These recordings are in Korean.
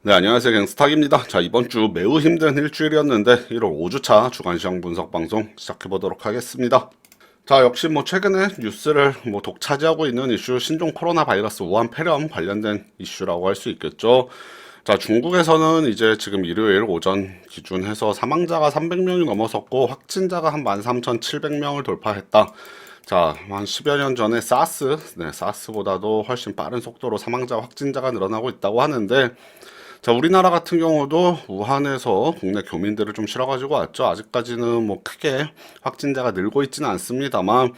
네, 안녕하세요. 갱스탁입니다. 자, 이번 주 매우 힘든 일주일이었는데 1월 5주차 주간시장 분석 방송 시작해 보도록 하겠습니다. 자, 역시 최근에 뉴스를 독차지하고 있는 이슈 신종 코로나 바이러스 우한 폐렴 관련된 이슈라고 할 수 있겠죠. 자, 중국에서는 이제 지금 일요일 오전 기준해서 사망자가 300명이 넘어섰고 확진자가 한 13,700명을 돌파했다. 자, 한 10여 년 전에 사스보다도 훨씬 빠른 속도로 사망자 확진자가 늘어나고 있다고 하는데, 자, 우리나라 같은 경우도 우한에서 국내 교민들을 좀 실어가지고 왔죠. 아직까지는 크게 확진자가 늘고 있지는 않습니다만,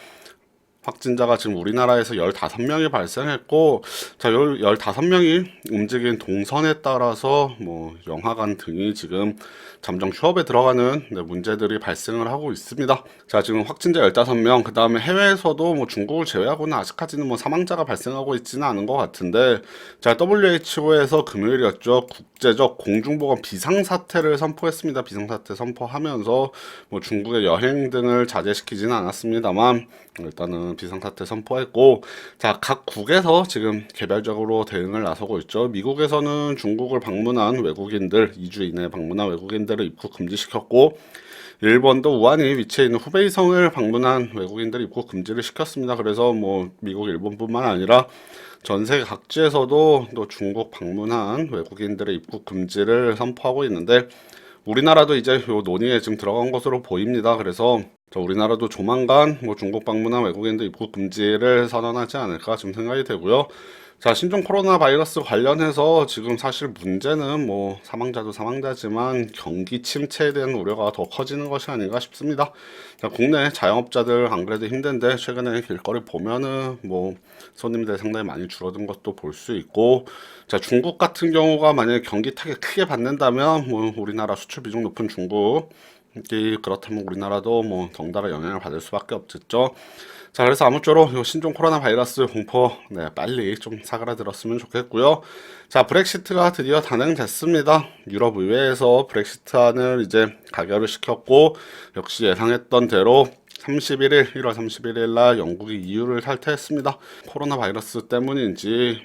확진자가 지금 우리나라에서 15명이 발생했고, 자, 15명이 움직인 동선에 따라서 영하관 등이 지금 잠정 휴업에 들어가는 문제들이 발생을 하고 있습니다. 자, 지금 확진자 15명, 그 다음에 해외에서도 중국을 제외하고는 아직까지는 사망자가 발생하고 있지는 않은 것 같은데, 자, WHO에서 금요일이었죠. 국제적 공중보건 비상사태를 선포했습니다. 비상사태 선포하면서 중국의 여행 등을 자제시키지는 않았습니다만, 일단은 비상사태 선포했고, 자, 각 국에서 지금 개별적으로 대응을 나서고 있죠. 미국에서는 중국을 방문한 외국인들, 2주 이내에 방문한 외국인들을 입국 금지시켰고, 일본도 우한이 위치해 있는 후베이성을 방문한 외국인들 입국 금지를 시켰습니다. 그래서 미국, 일본뿐만 아니라 전 세계 각지에서도 또 중국 방문한 외국인들의 입국 금지를 선포하고 있는데, 우리나라도 이제 요 논의에 지금 들어간 것으로 보입니다. 그래서 우리나라도 조만간 중국 방문한 외국인들 입국 금지를 선언하지 않을까 지금 생각이 되고요. 자, 신종 코로나 바이러스 관련해서 지금 사실 문제는 사망자도 사망자지만 경기 침체에 대한 우려가 더 커지는 것이 아닌가 싶습니다. 자, 국내 자영업자들 안 그래도 힘든데 최근에 길거리 보면은 손님들 상당히 많이 줄어든 것도 볼 수 있고, 자, 중국 같은 경우가 만약에 경기 타격 크게 받는다면 우리나라 수출 비중 높은 중국 그렇다면 우리나라도 덩달아 영향을 받을 수밖에 없겠죠. 자, 그래서 아무쪼록 요 신종 코로나 바이러스 공포 빨리 좀 사그라들었으면 좋겠고요. 자, 브렉시트가 드디어 단행됐습니다. 유럽 의회에서 브렉시트안을 이제 가결을 시켰고, 역시 예상했던 대로 1월 31일 날 영국이 EU를 탈퇴했습니다. 코로나 바이러스 때문인지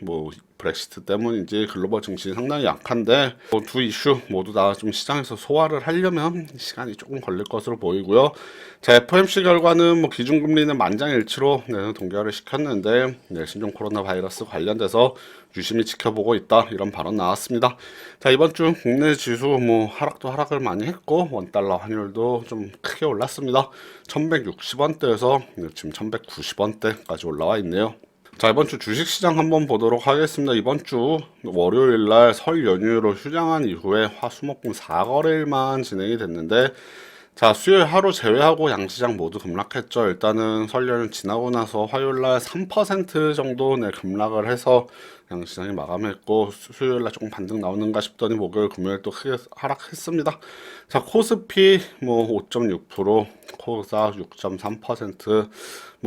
브렉시트 때문인지 글로벌 증시 상당히 약한데 두 이슈 모두 다 좀 시장에서 소화를 하려면 시간이 조금 걸릴 것으로 보이고요. 자, FOMC 결과는 기준금리는 만장일치로 동결을 시켰는데 신종 코로나 바이러스 관련돼서 유심히 지켜보고 있다 이런 발언 나왔습니다. 자, 이번 주 국내 지수 하락도 하락을 많이 했고 원달러 환율도 좀 크게 올랐습니다. 1160원대에서 지금 1190원대까지 올라와 있네요. 자, 이번 주 주식시장 한번 보도록 하겠습니다. 이번 주 월요일날 설 연휴로 휴장한 이후에 화수목금 4거래일만 진행이 됐는데, 자, 수요일 하루 제외하고 양시장 모두 급락했죠. 일단은 설 연휴 지나고 나서 화요일날 3% 정도 급락을 해서 양시장이 마감했고, 수요일날 조금 반등 나오는가 싶더니 목요일 금요일 또 크게 하락했습니다. 자, 코스피 5.6%, 코스닥 6.3%,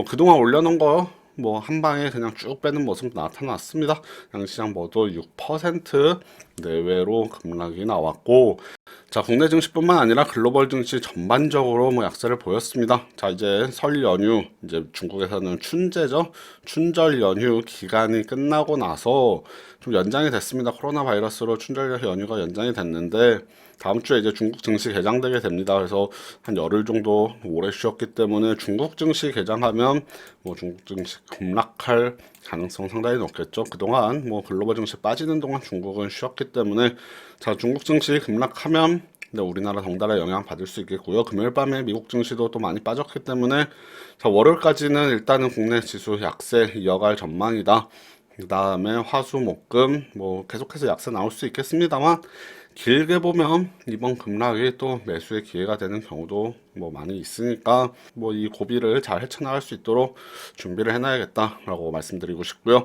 그동안 올려놓은 거 한 방에 그냥 쭉 빼는 모습 나타났습니다. 양시장 모두 6% 내외로 급락이 나왔고, 자, 국내 증시뿐만 아니라 글로벌 증시 전반적으로 약세를 보였습니다. 자, 이제 설 연휴, 이제 중국에서는 춘제죠. 춘절 연휴 기간이 끝나고 나서 좀 연장이 됐습니다. 코로나 바이러스로 춘절 연휴가 연장이 됐는데, 다음 주에 이제 중국 증시 개장되게 됩니다. 그래서 한 열흘 정도 오래 쉬었기 때문에 중국 증시 개장하면 중국 증시 급락할 가능성 상당히 높겠죠. 그동안 글로벌 증시 빠지는 동안 중국은 쉬었기 때문에, 자, 중국 증시 급락하면 우리나라 덩달아 영향 받을 수 있겠고요. 금요일 밤에 미국 증시도 또 많이 빠졌기 때문에, 자, 월요일까지는 일단은 국내 지수 약세 이어갈 전망이다. 그 다음에 화수목금 계속해서 약세 나올 수 있겠습니다만, 길게 보면 이번 급락이 또 매수의 기회가 되는 경우도 많이 있으니까 이 고비를 잘 헤쳐나갈 수 있도록 준비를 해놔야겠다라고 말씀드리고 싶고요.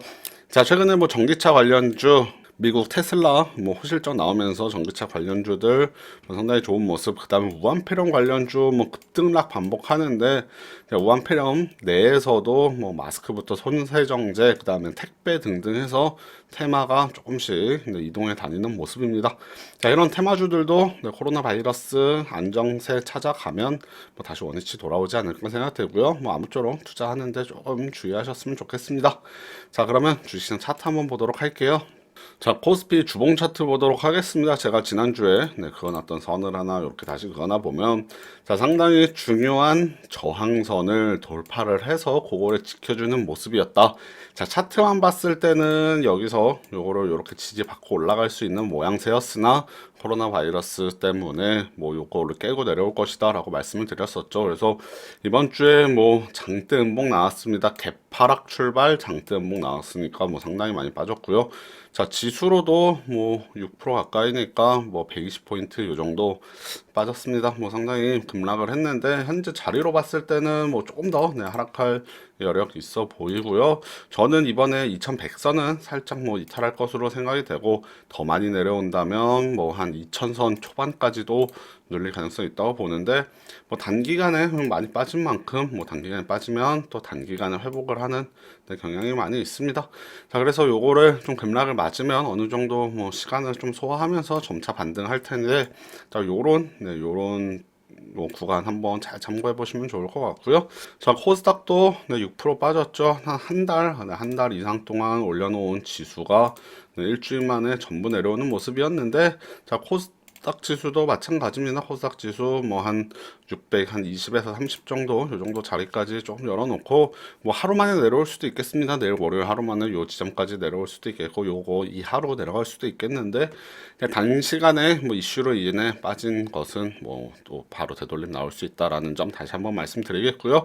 자, 최근에 전기차 관련주 미국 테슬라 호실적 나오면서 전기차 관련주들 상당히 좋은 모습, 그 다음에 우한폐렴 관련주 급등락 반복하는데, 우한폐렴 내에서도 마스크부터 손세정제, 그 다음에 택배 등등 해서 테마가 조금씩 이동해 다니는 모습입니다. 자, 이런 테마주들도 코로나 바이러스 안정세 찾아가면 다시 원위치 돌아오지 않을까 생각되고요. 아무쪼록 투자하는데 조금 주의하셨으면 좋겠습니다. 자, 그러면 주식시장 차트 한번 보도록 할게요. 자, 코스피 주봉 차트 보도록 하겠습니다. 제가 지난주에 그어놨던 선을 하나 이렇게 다시 그어놔 보면 자, 상당히 중요한 저항선을 돌파를 해서 그거를 지켜주는 모습이었다. 자, 차트만 봤을 때는 여기서 요거를 이렇게 지지받고 올라갈 수 있는 모양새였으나 코로나 바이러스 때문에 뭐 요거를 깨고 내려올 것이다 라고 말씀을 드렸었죠. 그래서 이번 주에 뭐 장대 음봉 나왔습니다. 개파락 출발 장대 음봉 나왔으니까 뭐 상당히 많이 빠졌고요. 자, 지수로도 뭐 6% 가까이니까 뭐 120포인트 요 정도 빠졌습니다. 뭐 상당히 급락을 했는데 현재 자리로 봤을 때는 뭐 조금 더 하락할 여력 있어 보이고요. 저는 이번에 2100선은 살짝 뭐 이탈할 것으로 생각이 되고 더 많이 내려온다면 뭐 한 2000선 초반까지도 눌릴 가능성이 있다고 보는데 뭐 단기간에 많이 빠진 만큼 뭐 단기간에 빠지면 또 단기간에 회복을 하는 경향이 많이 있습니다. 자, 그래서 요거를 좀 급락을 맞으면 어느 정도 뭐 시간을 좀 소화하면서 점차 반등할 텐데 자, 요런 뭐 구간 한번 잘 참고해 보시면 좋을 것 같고요. 자, 코스닥도 6% 빠졌죠. 한 달 이상 동안 올려놓은 지수가 일주일 만에 전부 내려오는 모습이었는데, 자, 코스닥 지수도 마찬가지입니다. 코스닥 지수 뭐 한 600, 한 20에서 30 정도, 요 정도 자리까지 조금 열어놓고, 뭐 하루 만에 내려올 수도 있겠습니다. 내일 월요일 하루 만에 요 지점까지 내려올 수도 있겠고, 요거 이 하루 내려갈 수도 있겠는데, 그냥 단시간에 뭐 이슈로 인해 빠진 것은 뭐 또 바로 되돌림 나올 수 있다라는 점 다시 한번 말씀드리겠고요.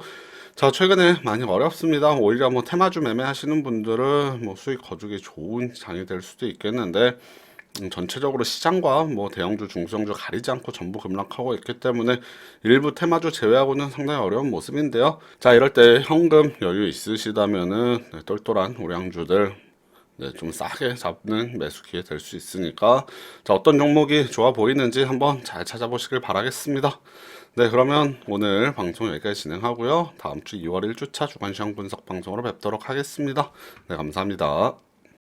자, 최근에 많이 어렵습니다. 오히려 뭐 테마주 매매하시는 분들은 뭐 수익 거두기 좋은 장이 될 수도 있겠는데, 전체적으로 시장과 뭐 대형주, 중소형주 가리지 않고 전부 급락하고 있기 때문에 일부 테마주 제외하고는 상당히 어려운 모습인데요. 자, 이럴 때 현금 여유 있으시다면은 똘똘한 우량주들 좀 싸게 잡는 매수 기회 될 수 있으니까 자, 어떤 종목이 좋아 보이는지 한번 잘 찾아보시길 바라겠습니다. 네, 그러면 오늘 방송 여기까지 진행하고요. 다음 주 2월 1주차 주간시장 분석 방송으로 뵙도록 하겠습니다. 네, 감사합니다.